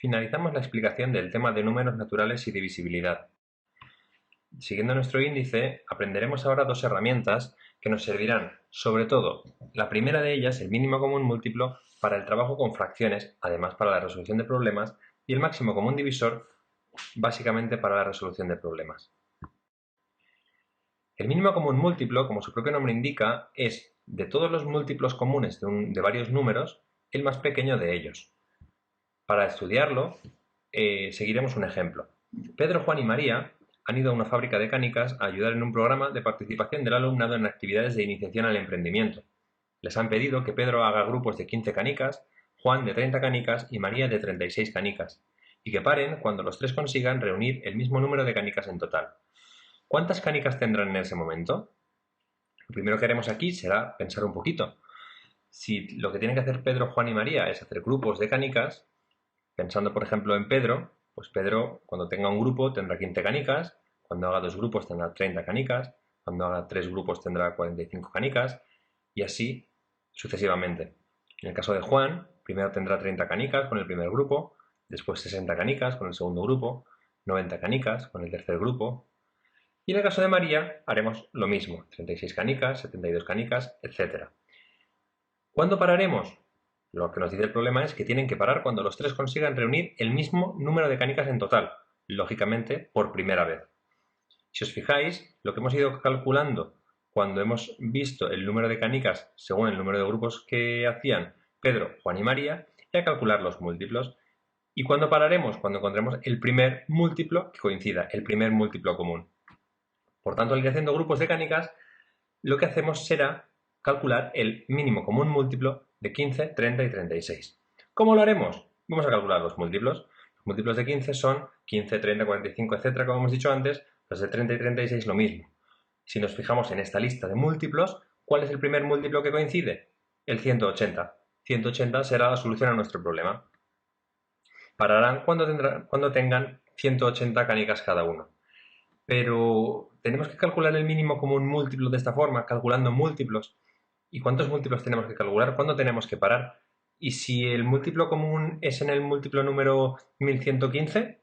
finalizamos la explicación del tema de números naturales y divisibilidad. Siguiendo nuestro índice, aprenderemos ahora dos herramientas que nos servirán, sobre todo, la primera de ellas, el mínimo común múltiplo, para el trabajo con fracciones, además para la resolución de problemas, y el máximo común divisor, básicamente para la resolución de problemas. El mínimo común múltiplo, como su propio nombre indica, es, de todos los múltiplos comunes de varios números, el más pequeño de ellos. Para estudiarlo, seguiremos un ejemplo. Pedro, Juan y María han ido a una fábrica de canicas a ayudar en un programa de participación del alumnado en actividades de iniciación al emprendimiento. Les han pedido que Pedro haga grupos de 15 canicas, Juan de 30 canicas y María de 36 canicas, y que paren cuando los tres consigan reunir el mismo número de canicas en total. ¿Cuántas canicas tendrán en ese momento? Lo primero que haremos aquí será pensar un poquito. Si lo que tienen que hacer Pedro, Juan y María es hacer grupos de canicas, pensando por ejemplo en Pedro, pues Pedro cuando tenga un grupo tendrá 15 canicas, cuando haga dos grupos tendrá 30 canicas, cuando haga tres grupos tendrá 45 canicas y así sucesivamente. En el caso de Juan, primero tendrá 30 canicas con el primer grupo, después 60 canicas con el segundo grupo, 90 canicas con el tercer grupo. Y en el caso de María haremos lo mismo, 36 canicas, 72 canicas, etc. ¿Cuándo pararemos? Lo que nos dice el problema es que tienen que parar cuando los tres consigan reunir el mismo número de canicas en total, lógicamente por primera vez. Si os fijáis, lo que hemos ido calculando cuando hemos visto el número de canicas según el número de grupos que hacían Pedro, Juan y María, era calcular los múltiplos. ¿Y cuándo pararemos? Cuando encontremos el primer múltiplo que coincida, el primer múltiplo común. Por tanto, al ir haciendo grupos de canicas, lo que hacemos será calcular el mínimo común múltiplo de 15, 30 y 36. ¿Cómo lo haremos? Vamos a calcular los múltiplos. Los múltiplos de 15 son 15, 30, 45, etc. Como hemos dicho antes, los de 30 y 36 lo mismo. Si nos fijamos en esta lista de múltiplos, ¿cuál es el primer múltiplo que coincide? El 180. 180 será la solución a nuestro problema. Pararán cuando tengan 180 canicas cada uno. Pero tenemos que calcular el mínimo común múltiplo de esta forma, calculando múltiplos. ¿Y cuántos múltiplos tenemos que calcular? ¿Cuándo tenemos que parar? ¿Y si el múltiplo común es en el múltiplo número 1115?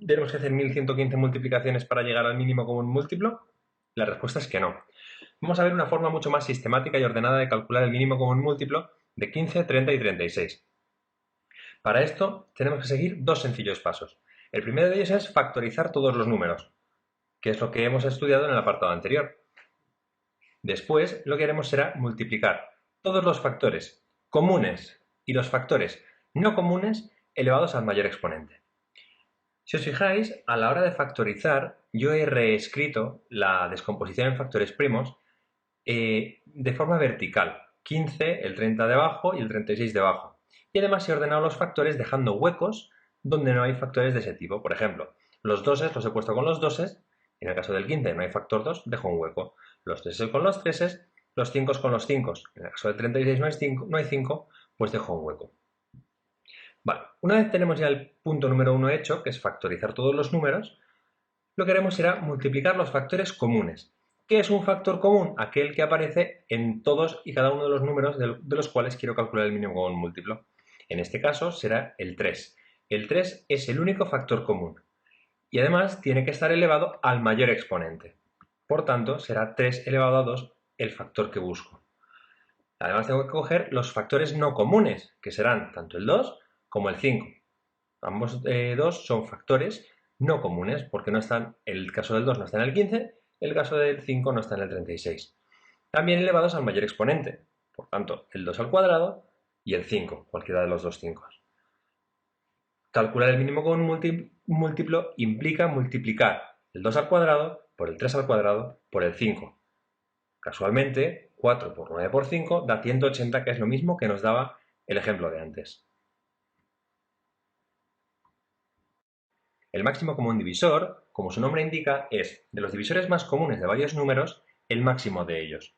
¿Tenemos que hacer 1115 multiplicaciones para llegar al mínimo común múltiplo? La respuesta es que no. Vamos a ver una forma mucho más sistemática y ordenada de calcular el mínimo común múltiplo de 15, 30 y 36. Para esto tenemos que seguir dos sencillos pasos. El primero de ellos es factorizar todos los números, que es lo que hemos estudiado en el apartado anterior. Después, lo que haremos será multiplicar todos los factores comunes y los factores no comunes elevados al mayor exponente. Si os fijáis, a la hora de factorizar, yo he reescrito la descomposición en factores primos de forma vertical. 15, el 30 debajo y el 36 debajo. Y además he ordenado los factores dejando huecos donde no hay factores de ese tipo. Por ejemplo, los doses los he puesto con los doses. En el caso del 15 no hay factor 2, dejo un hueco. Los 3 con los 3, los 5 con los 5. En el caso del 36 no hay 5, pues dejo un hueco. Vale, una vez tenemos ya el punto número 1 hecho, que es factorizar todos los números, lo que haremos será multiplicar los factores comunes. ¿Qué es un factor común? Aquel que aparece en todos y cada uno de los números de los cuales quiero calcular el mínimo común múltiplo. En este caso será el 3. El 3 es el único factor común. Y además tiene que estar elevado al mayor exponente. Por tanto, será 3 elevado a 2 el factor que busco. Además tengo que coger los factores no comunes, que serán tanto el 2 como el 5. Ambos dos son factores no comunes, porque no están, el caso del 2 no está en el 15, el caso del 5 no está en el 36. También elevados al mayor exponente, por tanto, el 2 al cuadrado y el 5, cualquiera de los dos 5. Calcular el mínimo común múltiplo implica multiplicar el 2 al cuadrado por el 3 al cuadrado por el 5. Casualmente, 4 por 9 por 5 da 180, que es lo mismo que nos daba el ejemplo de antes. El máximo común divisor, como su nombre indica, es, de los divisores más comunes de varios números, el máximo de ellos.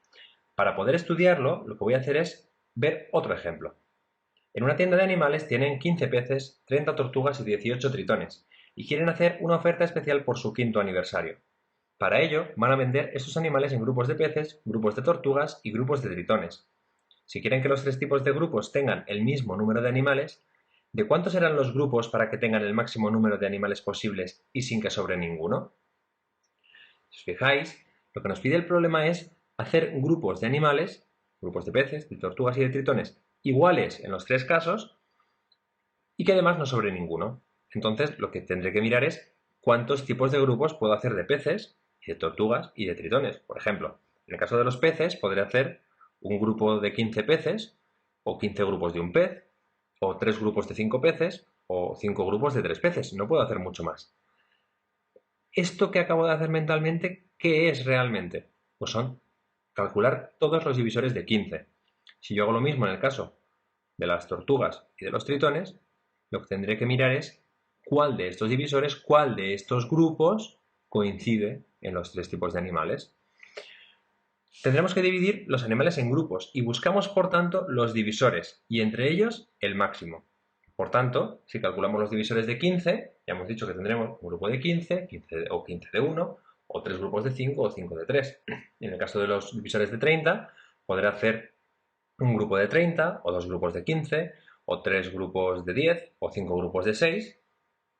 Para poder estudiarlo, lo que voy a hacer es ver otro ejemplo. En una tienda de animales tienen 15 peces, 30 tortugas y 18 tritones, y quieren hacer una oferta especial por su 5º aniversario. Para ello, van a vender estos animales en grupos de peces, grupos de tortugas y grupos de tritones. Si quieren que los tres tipos de grupos tengan el mismo número de animales, ¿De cuántos serán los grupos para que tengan el máximo número de animales posibles y sin que sobre ninguno? Si os fijáis, lo que nos pide el problema es hacer grupos de animales, grupos de peces, de tortugas y de tritones, iguales en los tres casos y que además no sobre ninguno. Entonces, lo que tendré que mirar es cuántos tipos de grupos puedo hacer de peces y de tortugas y de tritones. Por ejemplo, en el caso de los peces, podré hacer un grupo de 15 peces, o 15 grupos de un pez, o 3 grupos de 5 peces, o 5 grupos de 3 peces. No puedo hacer mucho más. Esto que acabo de hacer mentalmente, ¿qué es realmente? Pues son calcular todos los divisores de 15. Si yo hago lo mismo en el caso de las tortugas y de los tritones, lo que tendré que mirar es cuál de estos divisores, cuál de estos grupos coincide en los tres tipos de animales. Tendremos que dividir los animales en grupos y buscamos, por tanto, los divisores y entre ellos el máximo. Por tanto, si calculamos los divisores de 15, ya hemos dicho que tendremos un grupo de 15, 15 o 15 de 1, o 3 grupos de 5 o 5 de 3. En el caso de los divisores de 30, podré hacer un grupo de 30, o 2 grupos de 15, o 3 grupos de 10, o 5 grupos de 6,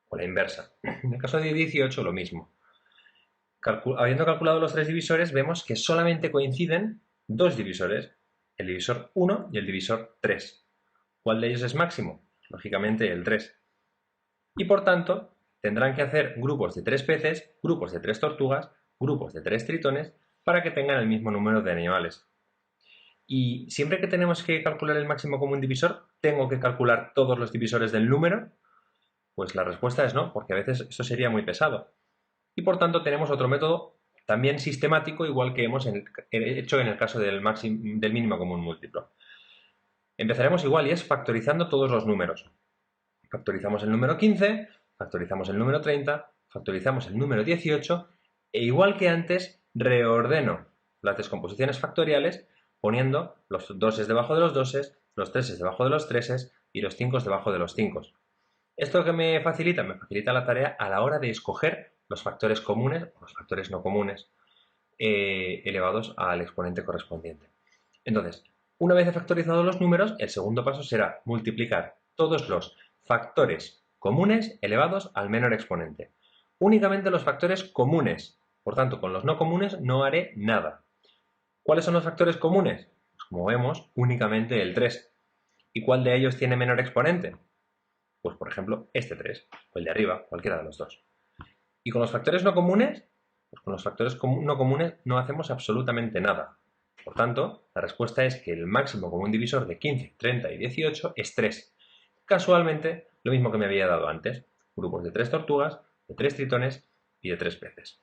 o la inversa. En el caso de 18, lo mismo. Habiendo calculado los tres divisores, vemos que solamente coinciden dos divisores, el divisor 1 y el divisor 3. ¿Cuál de ellos es máximo? Lógicamente el 3. Y por tanto, tendrán que hacer grupos de 3 peces, grupos de 3 tortugas, grupos de 3 tritones, para que tengan el mismo número de animales. Y siempre que tenemos que calcular el máximo común divisor, ¿tengo que calcular todos los divisores del número? Pues la respuesta es no, porque a veces eso sería muy pesado. Y por tanto tenemos otro método también sistemático, igual que hemos hecho en el caso del mínimo común múltiplo. Empezaremos igual y es factorizando todos los números. Factorizamos el número 15, factorizamos el número 30, factorizamos el número 18 e igual que antes reordeno las descomposiciones factoriales poniendo los doses debajo de los doses, los treses debajo de los treses y los 5 debajo de los 5. ¿Esto que me facilita? Me facilita la tarea a la hora de escoger los factores comunes o los factores no comunes elevados al exponente correspondiente. Entonces, una vez factorizados los números, el segundo paso será multiplicar todos los factores comunes elevados al menor exponente. Únicamente los factores comunes. Por tanto, con los no comunes no haré nada. ¿Cuáles son los factores comunes? Pues como vemos, únicamente el 3. ¿Y cuál de ellos tiene menor exponente? Pues por ejemplo, este 3, o el de arriba, cualquiera de los dos. ¿Y con los factores no comunes? Pues con los factores no comunes no hacemos absolutamente nada. Por tanto, la respuesta es que el máximo común divisor de 15, 30 y 18 es 3. Casualmente, lo mismo que me había dado antes. Grupos de 3 tortugas, de 3 tritones y de 3 peces.